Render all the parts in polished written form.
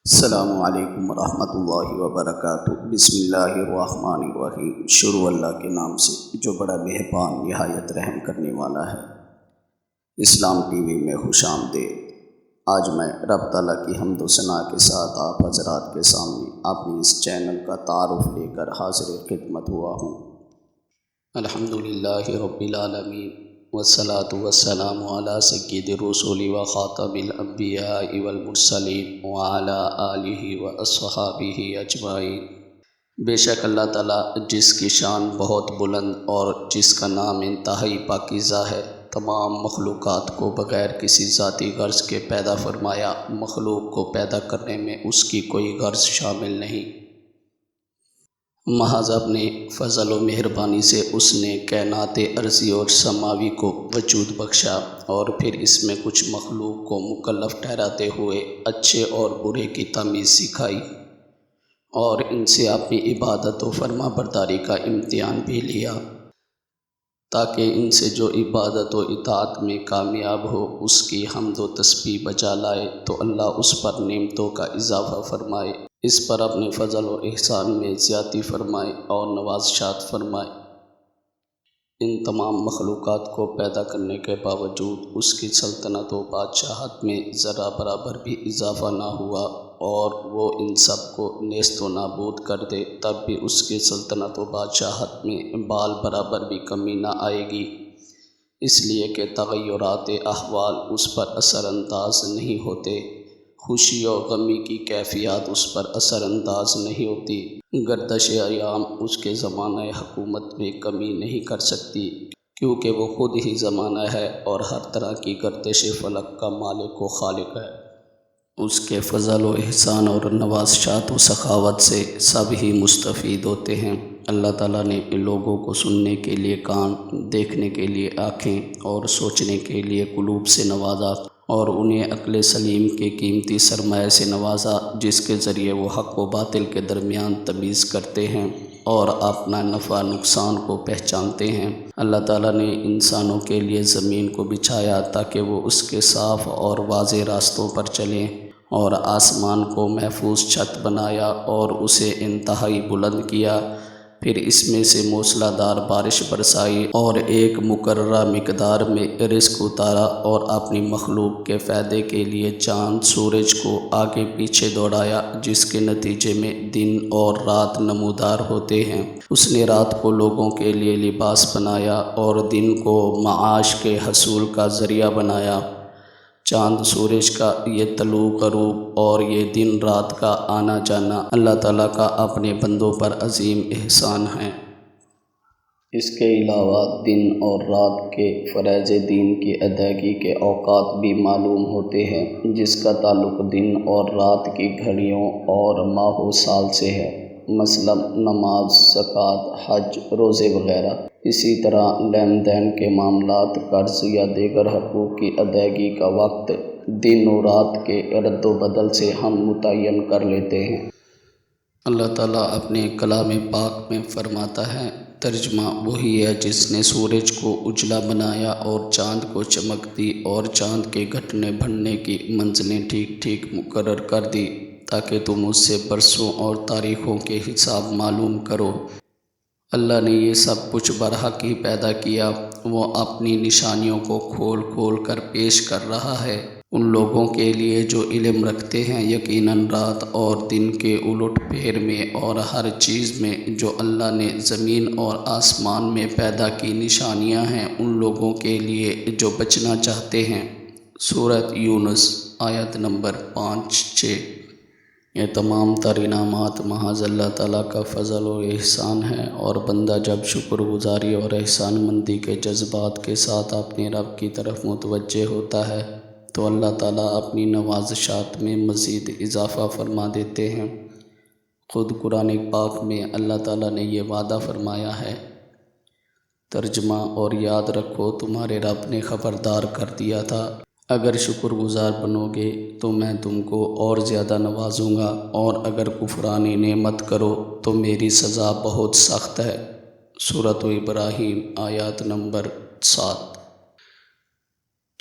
السلام علیکم ورحمۃ اللہ وبرکاتہ۔ بسم اللہ الرحمن الرحیم۔ شروع اللہ کے نام سے جو بڑا مہربان نہایت رحم کرنے والا ہے۔ اسلام ٹی وی میں خوش آمدید۔ آج میں رب تعالیٰ کی حمد و ثنا کے ساتھ آپ حضرات کے سامنے اپنی اس چینل کا تعارف لے کر حاضر خدمت ہوا ہوں۔ الحمدللہ رب العالمین والصلاة والسلام علی سید الرسول و خاتم الانبیاء والمرسلین وعلی آلہ واصحابہ اجمعین۔ بے شک اللہ تعالیٰ جس کی شان بہت بلند اور جس کا نام انتہائی پاکیزہ ہے، تمام مخلوقات کو بغیر کسی ذاتی غرض کے پیدا فرمایا۔ مخلوق کو پیدا کرنے میں اس کی کوئی غرض شامل نہیں، محض اپنے فضل و مہربانی سے اس نے کائنات ارضی اور سماوی کو وجود بخشا، اور پھر اس میں کچھ مخلوق کو مکلف ٹھہراتے ہوئے اچھے اور برے کی تمیز سکھائی، اور ان سے اپنی عبادت و فرما برداری کا امتحان بھی لیا، تاکہ ان سے جو عبادت و اطاعت میں کامیاب ہو اس کی حمد و تسبیح بجا لائے تو اللہ اس پر نعمتوں کا اضافہ فرمائے، اس پر اپنے فضل و احسان میں زیادتی فرمائے اور نوازشات فرمائے۔ ان تمام مخلوقات کو پیدا کرنے کے باوجود اس کی سلطنت و بادشاہت میں ذرہ برابر بھی اضافہ نہ ہوا، اور وہ ان سب کو نیست و نابود کر دے تب بھی اس کی سلطنت و بادشاہت میں بال برابر بھی کمی نہ آئے گی، اس لیے کہ تغیرات احوال اس پر اثر انداز نہیں ہوتے، خوشی اور غمی کی کیفیات اس پر اثر انداز نہیں ہوتی، گردش ایام اس کے زمانہ حکومت میں کمی نہیں کر سکتی، کیونکہ وہ خود ہی زمانہ ہے اور ہر طرح کی گردش فلک کا مالک و خالق ہے۔ اس کے فضل و احسان اور نوازشات و سخاوت سے سب ہی مستفید ہوتے ہیں۔ اللہ تعالیٰ نے لوگوں کو سننے کے لیے کان، دیکھنے کے لیے آنکھیں اور سوچنے کے لیے قلوب سے نوازا، اور انہیں عقل سلیم کے قیمتی سرمایہ سے نوازا، جس کے ذریعے وہ حق و باطل کے درمیان تمیز کرتے ہیں اور اپنا نفع نقصان کو پہچانتے ہیں۔ اللہ تعالیٰ نے انسانوں کے لیے زمین کو بچھایا تاکہ وہ اس کے صاف اور واضح راستوں پر چلیں، اور آسمان کو محفوظ چھت بنایا اور اسے انتہائی بلند کیا، پھر اس میں سے موسلا دار بارش برسائی اور ایک مقررہ مقدار میں رزق اتارا، اور اپنی مخلوق کے فائدے کے لیے چاند سورج کو آگے پیچھے دوڑایا، جس کے نتیجے میں دن اور رات نمودار ہوتے ہیں۔ اس نے رات کو لوگوں کے لیے لباس بنایا اور دن کو معاش کے حصول کا ذریعہ بنایا۔ چاند سورج کا یہ طلوع غروب اور یہ دن رات کا آنا جانا اللہ تعالیٰ کا اپنے بندوں پر عظیم احسان ہے۔ اس کے علاوہ دن اور رات کے فرائض دین کی ادائیگی کے اوقات بھی معلوم ہوتے ہیں، جس کا تعلق دن اور رات کی گھڑیوں اور ماہ و سال سے ہے، مثلا نماز، زکوٰۃ، حج، روزے وغیرہ۔ اسی طرح لین دین کے معاملات، قرض یا دیگر حقوق کی ادائیگی کا وقت دن و رات کے رد و بدل سے ہم متعین کر لیتے ہیں۔ اللہ تعالیٰ اپنے کلام پاک میں فرماتا ہے، ترجمہ وہی ہے جس نے سورج کو اجلا بنایا اور چاند کو چمک دی، اور چاند کے گھٹنے بڑھنے کی منزلیں ٹھیک ٹھیک مقرر کر دی، تاکہ تم اس سے برسوں اور تاریخوں کے حساب معلوم کرو۔ اللہ نے یہ سب کچھ برحق ہی پیدا کیا، وہ اپنی نشانیوں کو کھول کھول کر پیش کر رہا ہے ان لوگوں کے لیے جو علم رکھتے ہیں۔ یقیناً رات اور دن کے الٹ پھیر میں اور ہر چیز میں جو اللہ نے زمین اور آسمان میں پیدا کی نشانیاں ہیں ان لوگوں کے لیے جو بچنا چاہتے ہیں۔ سورۃ یونس آیت نمبر 5-6۔ یہ تمام تر انعامات محض اللہ تعالیٰ کا فضل و احسان ہے، اور بندہ جب شکر گزاری اور احسان مندی کے جذبات کے ساتھ اپنے رب کی طرف متوجہ ہوتا ہے تو اللہ تعالیٰ اپنی نوازشات میں مزید اضافہ فرما دیتے ہیں۔ خود قرآن پاک میں اللہ تعالیٰ نے یہ وعدہ فرمایا ہے، ترجمہ اور یاد رکھو تمہارے رب نے خبردار کر دیا تھا، اگر شکر گزار بنو گے تو میں تم کو اور زیادہ نوازوں گا، اور اگر کفران نعمت کرو تو میری سزا بہت سخت ہے۔ سورۃ ابراہیم آیات نمبر 7۔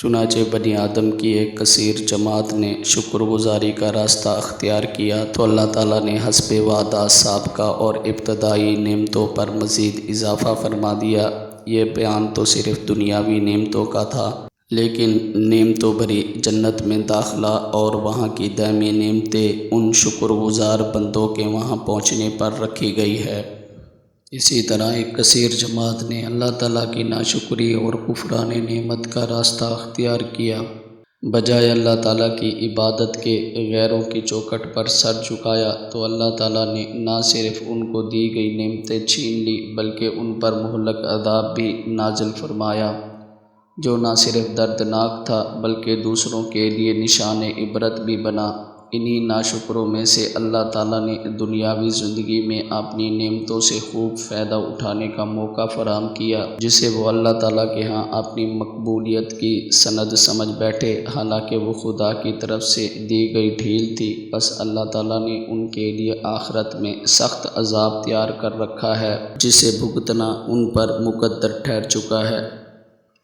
چنانچہ بنی آدم کی ایک کثیر جماعت نے شکر گزاری کا راستہ اختیار کیا تو اللہ تعالیٰ نے حسب وعدہ سابقہ اور ابتدائی نعمتوں پر مزید اضافہ فرما دیا۔ یہ بیان تو صرف دنیاوی نعمتوں کا تھا، لیکن نعمتوں بھری جنت میں داخلہ اور وہاں کی دائمی نعمتیں ان شکر گزار بندوں کے وہاں پہنچنے پر رکھی گئی ہے۔ اسی طرح ایک کثیر جماعت نے اللہ تعالیٰ کی ناشکری اور کفران نعمت کا راستہ اختیار کیا، بجائے اللہ تعالیٰ کی عبادت کے غیروں کی چوکھٹ پر سر جھکایا تو اللہ تعالیٰ نے نہ صرف ان کو دی گئی نعمتیں چھین لی بلکہ ان پر مہلک عذاب بھی نازل فرمایا، جو نہ صرف دردناک تھا بلکہ دوسروں کے لیے نشان عبرت بھی بنا۔ انہی ناشکروں میں سے اللہ تعالیٰ نے دنیاوی زندگی میں اپنی نعمتوں سے خوب فائدہ اٹھانے کا موقع فراہم کیا، جسے وہ اللہ تعالیٰ کے ہاں اپنی مقبولیت کی سند سمجھ بیٹھے، حالانکہ وہ خدا کی طرف سے دی گئی ڈھیل تھی۔ بس اللہ تعالیٰ نے ان کے لیے آخرت میں سخت عذاب تیار کر رکھا ہے، جسے بھگتنا ان پر مقدر ٹھہر چکا ہے۔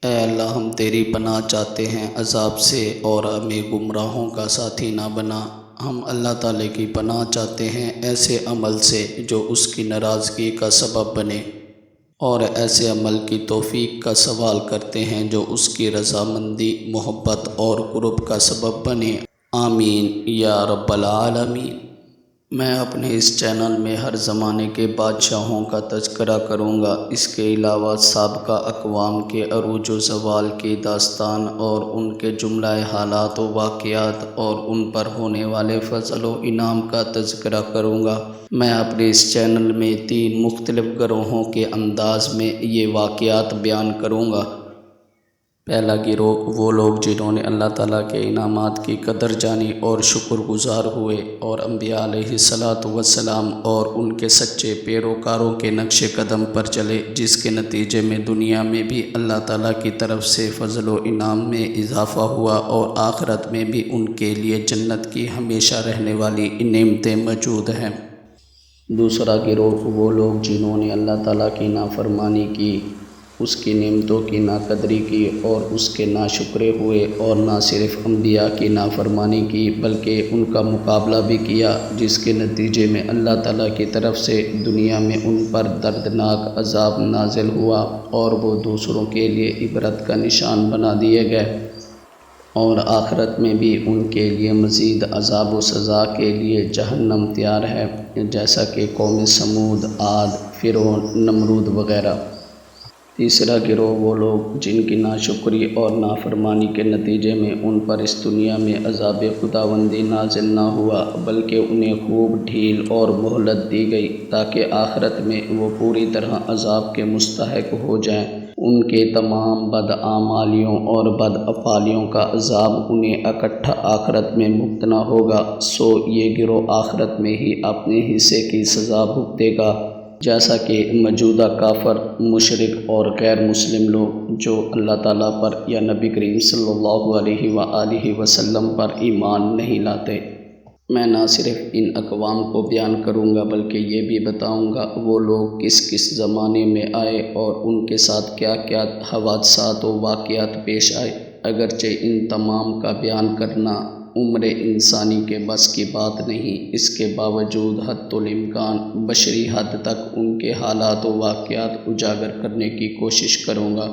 اے اللہ، ہم تیری پناہ چاہتے ہیں عذاب سے اور ہمیں گمراہوں کا ساتھی نہ بنا۔ ہم اللہ تعالیٰ کی پناہ چاہتے ہیں ایسے عمل سے جو اس کی ناراضگی کا سبب بنے، اور ایسے عمل کی توفیق کا سوال کرتے ہیں جو اس کی رضامندی، محبت اور قرب کا سبب بنے۔ آمین یا رب العالمین۔ میں اپنے اس چینل میں ہر زمانے کے بادشاہوں کا تذکرہ کروں گا۔ اس کے علاوہ سابقہ اقوام کے عروج و زوال کی داستان اور ان کے جملہ حالات و واقعات اور ان پر ہونے والے فضل و انعام کا تذکرہ کروں گا۔ میں اپنے اس چینل میں 3 مختلف گروہوں کے انداز میں یہ واقعات بیان کروں گا۔ پہلا گروہ وہ لوگ جنہوں نے اللہ تعالیٰ کے انعامات کی قدر جانی اور شکر گزار ہوئے اور انبیاء علیہ الصلاۃ والسلام اور ان کے سچے پیروکاروں کے نقش قدم پر چلے، جس کے نتیجے میں دنیا میں بھی اللہ تعالیٰ کی طرف سے فضل و انعام میں اضافہ ہوا اور آخرت میں بھی ان کے لیے جنت کی ہمیشہ رہنے والی نعمتیں موجود ہیں۔ دوسرا گروہ وہ لوگ جنہوں نے اللہ تعالیٰ کی نافرمانی کی، اس کی نعمتوں کی ناقدری کی اور اس کے ناشکرے ہوئے، اور نہ صرف انبیاء کی نافرمانی کی بلکہ ان کا مقابلہ بھی کیا، جس کے نتیجے میں اللہ تعالیٰ کی طرف سے دنیا میں ان پر دردناک عذاب نازل ہوا اور وہ دوسروں کے لیے عبرت کا نشان بنا دیے گئے، اور آخرت میں بھی ان کے لیے مزید عذاب و سزا کے لیے جہنم تیار ہے، جیسا کہ قوم سمود، عاد، فرعون، نمرود وغیرہ۔ تیسرا گروہ وہ لوگ جن کی ناشکری اور نافرمانی کے نتیجے میں ان پر اس دنیا میں عذاب خداوندی نازل نہ ہوا بلکہ انہیں خوب ڈھیل اور مہلت دی گئی تاکہ آخرت میں وہ پوری طرح عذاب کے مستحق ہو جائیں۔ ان کے تمام بدعمالیوں اور بدافعالیوں کا عذاب انہیں اکٹھا آخرت میں بھگتنا ہوگا، سو یہ گروہ آخرت میں ہی اپنے حصے کی سزا بھگتے گا، جیسا کہ موجودہ کافر، مشرک اور غیر مسلم لوگ جو اللہ تعالیٰ پر یا نبی کریم صلی اللہ علیہ وآلہ وسلم پر ایمان نہیں لاتے۔ میں نہ صرف ان اقوام کو بیان کروں گا بلکہ یہ بھی بتاؤں گا وہ لوگ کس کس زمانے میں آئے اور ان کے ساتھ کیا کیا حوادثات و واقعات پیش آئے۔ اگرچہ ان تمام کا بیان کرنا عمر انسانی کے بس کی بات نہیں، اس کے باوجود حد الامکان بشری حد تک ان کے حالات و واقعات اجاگر کرنے کی کوشش کروں گا۔